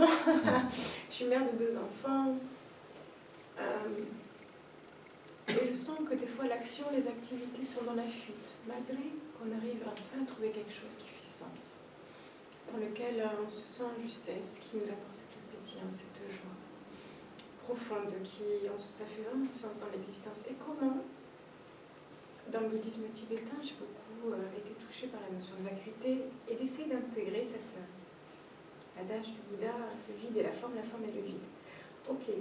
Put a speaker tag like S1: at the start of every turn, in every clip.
S1: justement. Je suis mère de 2 enfants. Et je sens que des fois, l'action, les activités sont dans la fuite, malgré qu'on arrive enfin à trouver quelque chose qui fait sens, dans lequel on se sent en justesse, qui nous apporte cette pétillance, cette joie profonde, ça fait vraiment sens dans l'existence. Et comment, dans le bouddhisme tibétain, j'ai beaucoup été touchée par la notion de vacuité et d'essayer d'intégrer cette adage du Bouddha, le vide et la forme et le vide. Ok,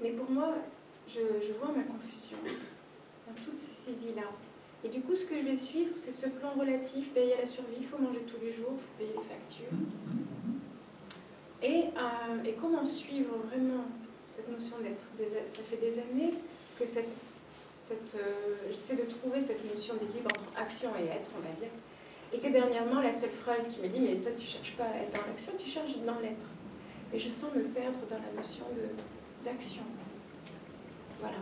S1: mais pour moi, je vois ma confusion dans toutes ces saisies-là. Et du coup, ce que je vais suivre, c'est ce plan relatif, payer la survie, il faut manger tous les jours, il faut payer les factures. Et comment suivre vraiment cette notion d'être. Ça fait des années que j'essaie de trouver cette notion d'équilibre entre action et être, on va dire. Et que dernièrement, la seule phrase qui me dit « mais toi, tu ne cherches pas à être dans l'action, tu cherches dans l'être ». Et je sens me perdre dans la notion d'action. Voilà.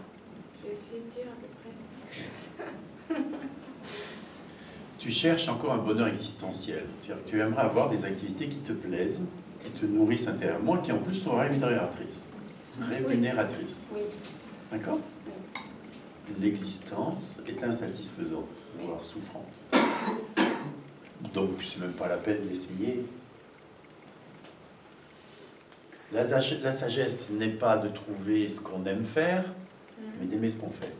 S1: J'ai essayé de dire à peu près quelque chose.
S2: Tu cherches encore un bonheur existentiel. Tu aimerais avoir des activités qui te plaisent, qui te nourrissent intérieurement, et qui en plus sont rémunératrices. Rémunératrices.
S1: Oui.
S2: D'accord? Oui. L'existence est insatisfaisante, voire souffrante. Donc, c'est même pas la peine d'essayer. La sagesse n'est pas de trouver ce qu'on aime faire, mais d'aimer ce qu'on fait.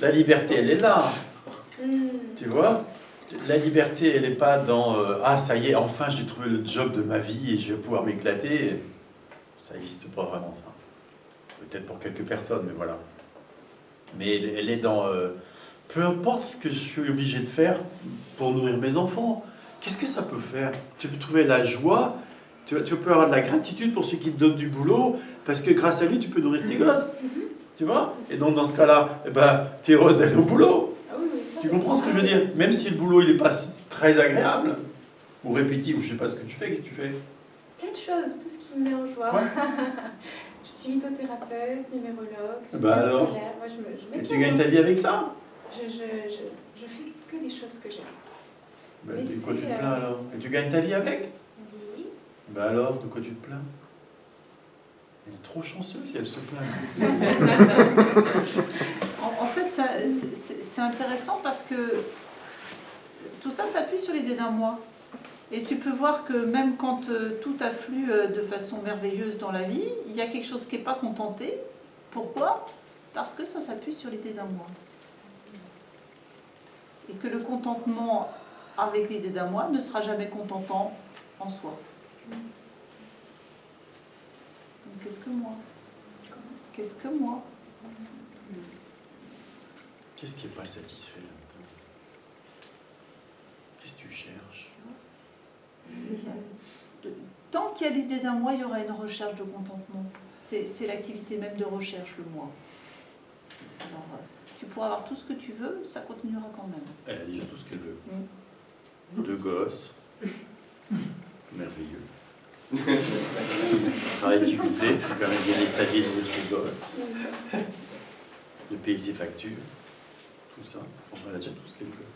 S2: La liberté, elle est là. Tu vois? La liberté, elle n'est pas dans ah, ça y est, enfin j'ai trouvé le job de ma vie et je vais pouvoir m'éclater. Ça n'existe pas vraiment, ça. Peut-être pour quelques personnes, mais voilà. Mais elle est dans peu importe ce que je suis obligé de faire pour nourrir mes enfants. Qu'est-ce que ça peut faire? Tu peux trouver la joie, tu peux avoir de la gratitude pour ceux qui te donnent du boulot, parce que grâce à lui, tu peux nourrir tes gosses. Tu vois? Et donc, dans ce cas-là, eh ben, tu es heureuse d'aller au boulot. Tu comprends ce que je veux dire? Même si le boulot, il n'est pas très agréable, ou répétitif, ou je ne sais pas ce que tu fais, qu'est-ce que tu fais?
S1: Plein de choses, tout ce qui me met en joie. Ouais. Je suis lithothérapeute, numérologue,
S2: Bah alors,
S1: scolaire. Moi, je
S2: et tu gagnes ta vie avec ça?
S1: Je fais que des choses que j'aime.
S2: Bah, de quoi tu te plains alors? Et tu gagnes ta vie avec?
S1: Oui.
S2: Bah alors, de quoi tu te plains? Elle est trop chanceuse si elle se plaint.
S3: En fait, c'est intéressant parce que tout ça s'appuie sur l'idée d'un moi. Et tu peux voir que même quand tout afflue de façon merveilleuse dans la vie, il y a quelque chose qui n'est pas contenté. Pourquoi? Parce que ça s'appuie sur l'idée d'un moi. Et que le contentement avec l'idée d'un moi ne sera jamais contentant en soi. Donc qu'est-ce que moi? Qu'est-ce que moi?
S2: Qu'est-ce qui n'est pas satisfait là-dedans? Qu'est-ce que tu cherches?
S3: Tant qu'il y a l'idée d'un moi, il y aura une recherche de contentement. C'est l'activité même de recherche, le moi. Alors, tu pourras avoir tout ce que tu veux, ça continuera quand même.
S2: Elle a déjà tout ce qu'elle veut. Deux gosses. Merveilleux. Un travail qui lui plaît, qui lui permet de gagner sa vie et de nourrir ses gosses. De payer ses factures. Tout ça. Enfin, elle a déjà tout ce qu'elle veut.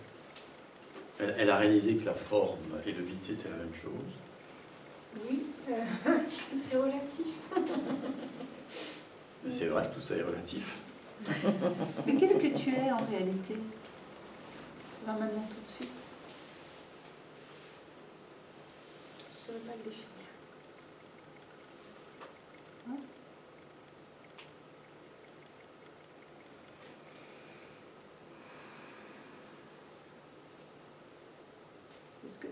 S2: Elle a réalisé que la forme et le vide, c'était la même chose.
S1: Oui, c'est relatif.
S2: C'est vrai que tout ça est relatif.
S3: Mais qu'est-ce que tu es en réalité? Là, maintenant, tout de suite.
S1: Je ne saurais pas le définir.
S3: Hein?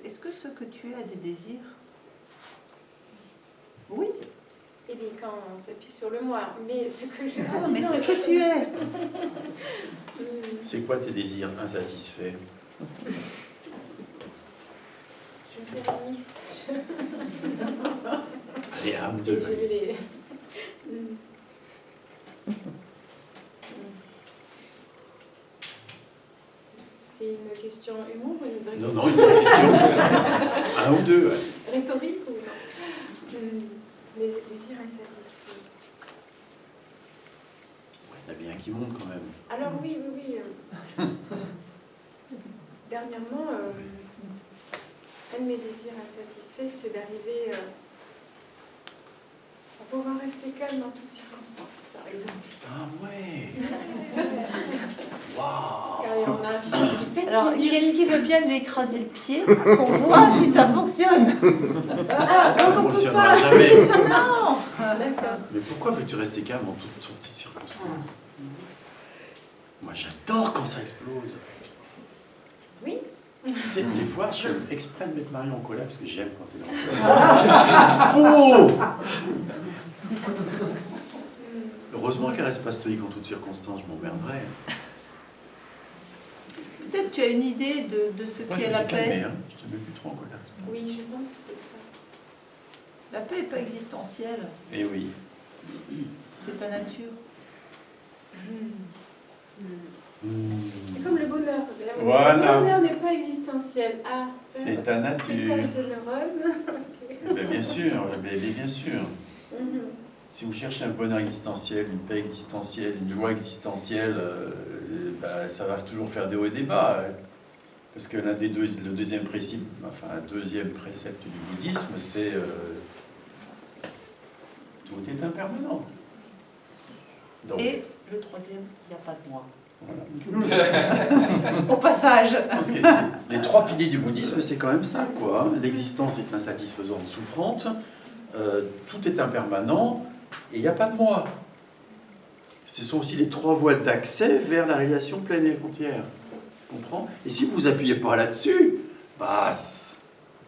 S3: Est-ce que ce que tu es a des désirs? Oui.
S1: Eh bien, quand on s'appuie sur le moi, mais ce que je suis...
S3: Ah, mais ce que tu es.
S2: C'est quoi tes désirs insatisfaits?
S1: Je me fais une liste.
S2: Allez, un ou deux.
S1: C'était une question humour ou une vraie question?
S2: Non, une vraie question. Un ou deux. Ouais.
S1: Rhétorique ou non? Les désirs insatisfaits.
S2: Il y en a bien qui montent quand même.
S1: Alors oui. dernièrement, un de mes désirs insatisfaits, c'est d'arriver à pouvoir rester calme dans toutes circonstances, par exemple.
S2: Ah ouais. Waouh.
S1: Car on a un fils qui pète
S3: Alors,
S1: une
S3: qu'est-ce
S1: durite.
S3: qui veut bien lui écraser le pied pour voir si ça fonctionne?
S1: Ah,
S2: Ça ne
S1: on peut
S2: fonctionnera
S1: pas.
S2: jamais.
S3: Non.
S1: D'accord.
S2: Mais pourquoi veux-tu rester calme en toutes circonstances? Moi, j'adore quand ça explose.
S1: Oui.
S2: Tu sais, des fois, je fais exprès de mettre Marie en colère parce que j'aime quand elle est en colère. C'est beau. Heureusement qu'elle reste pas stoïque en toutes circonstances, je m'emmerderais.
S3: Peut-être tu as une idée de ce
S2: Moi, je
S3: qu'est
S2: me
S3: la
S2: suis calmé,
S3: paix.
S2: hein. Je te mets plus trop en colère.
S1: Oui, je pense que c'est ça.
S3: La paix n'est pas existentielle,
S2: Eh oui.
S3: c'est ta nature.
S1: C'est comme le bonheur.
S2: Voilà.
S1: Le bonheur n'est pas existentiel. Ah,
S2: C'est ta nature.
S1: pétage de neurones.
S2: Eh bien sûr, bien sûr.
S1: Mhm.
S2: Si vous cherchez un bonheur existentiel, une paix existentielle, une joie existentielle, ça va toujours faire des hauts et des bas. Parce que le deuxième précepte, du bouddhisme, c'est tout est impermanent. Donc,
S3: Et le troisième, il n'y a pas de moi.
S2: voilà.
S3: Au passage.
S2: Parce que les trois piliers du bouddhisme, c'est quand même ça, quoi. L'existence est insatisfaisante, souffrante, tout est impermanent, et il n'y a pas de moi. Ce sont aussi les trois voies d'accès vers la réalisation pleine et entière. Tu comprends? Et si vous appuyez pas là-dessus, en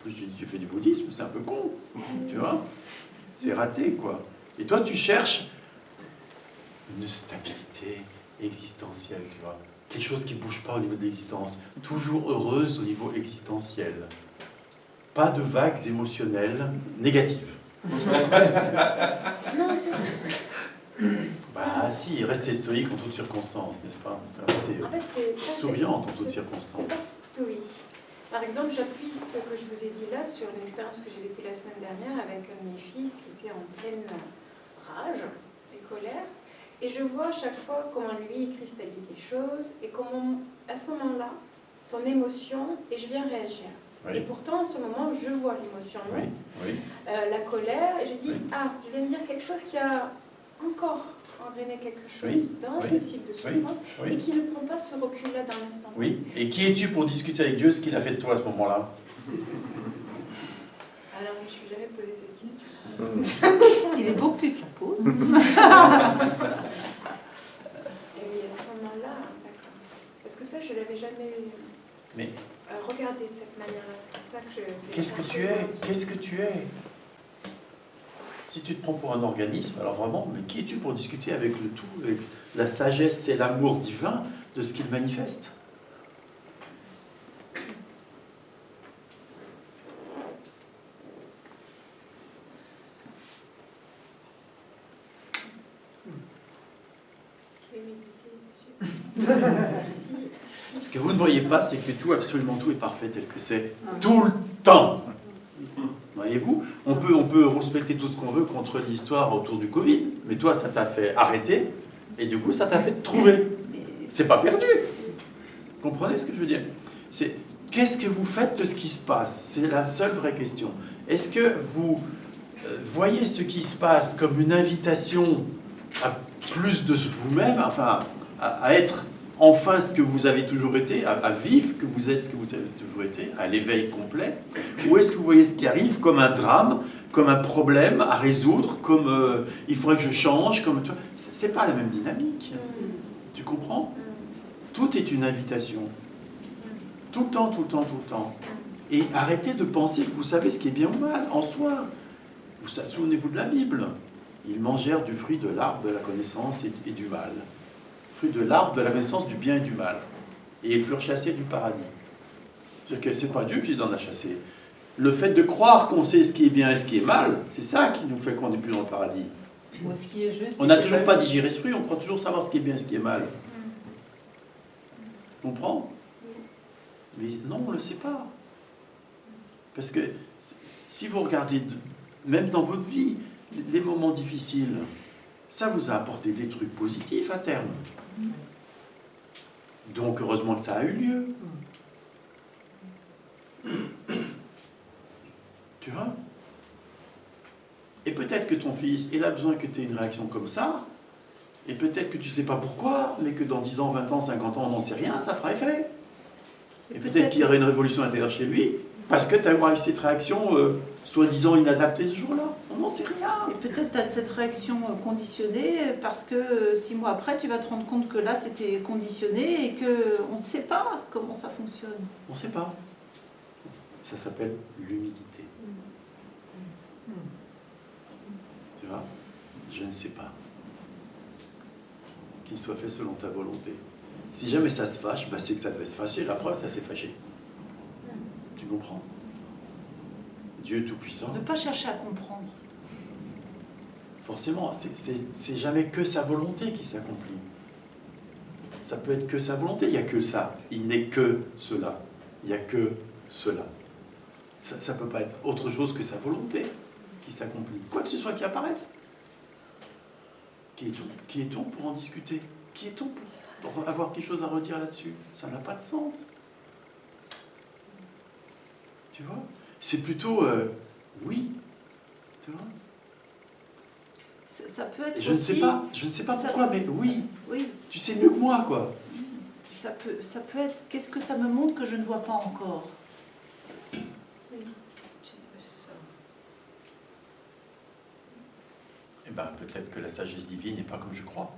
S2: plus tu fais du bouddhisme, c'est un peu con, tu vois? C'est raté, quoi. Et toi, tu cherches une stabilité existentielle, tu vois. Quelque chose qui ne bouge pas au niveau de l'existence. Toujours heureuse au niveau existentiel. Pas de vagues émotionnelles négatives.
S1: Non, c'est
S2: Bah si, rester stoïque en toutes circonstances, n'est-ce pas? Rester
S1: En fait, c'est pas
S2: souriante en
S1: c'est-
S2: toutes
S1: c'est
S2: circonstances.
S1: pas stoïque. Par exemple, j'appuie ce que je vous ai dit là sur une expérience que j'ai vécue la semaine dernière avec un de mes fils qui était en pleine rage et colère. Et je vois à chaque fois comment lui il cristallise les choses et comment, à ce moment-là, son émotion, et je viens réagir.
S2: Oui.
S1: Et pourtant, en ce moment, je vois l'émotion,
S2: Oui, oui.
S1: la colère, et je dis,
S2: Oui.
S1: ah, je viens me dire quelque chose qui a encore engrainé quelque chose
S2: Oui,
S1: dans
S2: oui,
S1: ce cycle de
S2: oui,
S1: souffrance et
S2: oui.
S1: qui ne prend pas ce recul-là dans l'instant.
S2: Oui. Et qui es-tu pour discuter avec Dieu ce qu'il a fait de toi à ce moment-là?
S1: Alors, je ne me suis jamais posé cette question.
S3: Il est beau que tu te la poses.
S1: Et oui, à ce moment-là, d'accord. Parce que ça, je ne l'avais jamais
S2: Mais
S1: regardé de cette manière-là. C'est ça que je...
S2: qu'est-ce que tu es? Qu'est-ce que tu es? Si tu te prends pour un organisme, alors vraiment, mais qui es-tu pour discuter avec le tout, avec la sagesse et l'amour divin de ce qu'il manifeste?
S1: Je vais méditer dessus. Merci.
S2: Ce que vous ne voyez pas, c'est que tout, absolument tout est parfait tel que c'est, tout le temps. Voyez-vous, on peut respecter tout ce qu'on veut contre l'histoire autour du Covid, mais toi, ça t'a fait arrêter, et du coup, ça t'a fait te trouver. C'est pas perdu. Vous comprenez ce que je veux dire? C'est qu'est-ce que vous faites de ce qui se passe? C'est la seule vraie question. Est-ce que vous voyez ce qui se passe comme une invitation à plus de vous-même, enfin, à être enfin ce que vous avez toujours été, à vivre que vous êtes ce que vous avez toujours été, à l'éveil complet? Ou est-ce que vous voyez ce qui arrive comme un drame, comme un problème à résoudre, comme il faudrait que je change, comme c'est pas la même dynamique. Tu comprends? Tout est une invitation. Tout le temps, tout le temps, tout le temps. Et arrêtez de penser que vous savez ce qui est bien ou mal en soi. Vous souvenez-vous de la Bible? Ils mangèrent du fruit de l'arbre de la connaissance et du mal. Fruit de l'arbre de la connaissance du bien et du mal. Et ils furent chassés du paradis. C'est-à-dire que c'est pas Dieu qui les en a chassés. Le fait de croire qu'on sait ce qui est bien et ce qui est mal, c'est ça qui nous fait qu'on n'est plus dans le paradis.
S3: Ou ce qui est juste.
S2: On n'a toujours pas digéré ce fruit, on croit toujours savoir ce qui est bien et ce qui est mal. Tu comprends? Mais non, on ne le sait pas. Parce que si vous regardez, même dans votre vie, les moments difficiles, ça vous a apporté des trucs positifs à terme. Donc heureusement que ça a eu lieu. Et peut-être que ton fils, il a besoin que tu aies une réaction comme ça, et peut-être que tu ne sais pas pourquoi, mais que dans 10 ans, 20 ans, 50 ans, on n'en sait rien, ça fera effet. Et peut-être qu'il y aurait une révolution intérieure chez lui, parce que tu as eu cette réaction soi-disant inadaptée ce jour-là. On n'en sait rien.
S3: Et peut-être tu as cette réaction conditionnée parce que 6 mois après, tu vas te rendre compte que là, c'était conditionné et qu'on ne sait pas comment ça fonctionne.
S2: On ne sait pas. Ça s'appelle l'humilité. Tu vois? Je ne sais pas. Qu'il soit fait selon ta volonté. Si jamais ça se fâche, bah c'est que ça devait se fâcher. La preuve, ça s'est fâché. Tu comprends? Dieu Tout-Puissant.
S3: Ne pas chercher à comprendre.
S2: Forcément, c'est jamais que sa volonté qui s'accomplit. Ça peut être que sa volonté, il n'y a que ça. Il n'est que cela. Il n'y a que cela. Ça ne peut pas être autre chose que sa volonté qui s'accomplit. Quoi que ce soit qui apparaisse. Qui est-on pour en discuter? Qui est-on pour avoir quelque chose à redire là-dessus? Ça n'a pas de sens. Tu vois? C'est plutôt oui. Tu vois?
S3: Ça peut être
S2: je
S3: aussi...
S2: ne sais pas pourquoi, mais oui.
S3: Oui.
S2: Tu sais mieux que moi, quoi.
S3: Ça peut être... Qu'est-ce que ça me montre que je ne vois pas encore?
S2: Eh bien, peut-être que la sagesse divine n'est pas comme je crois.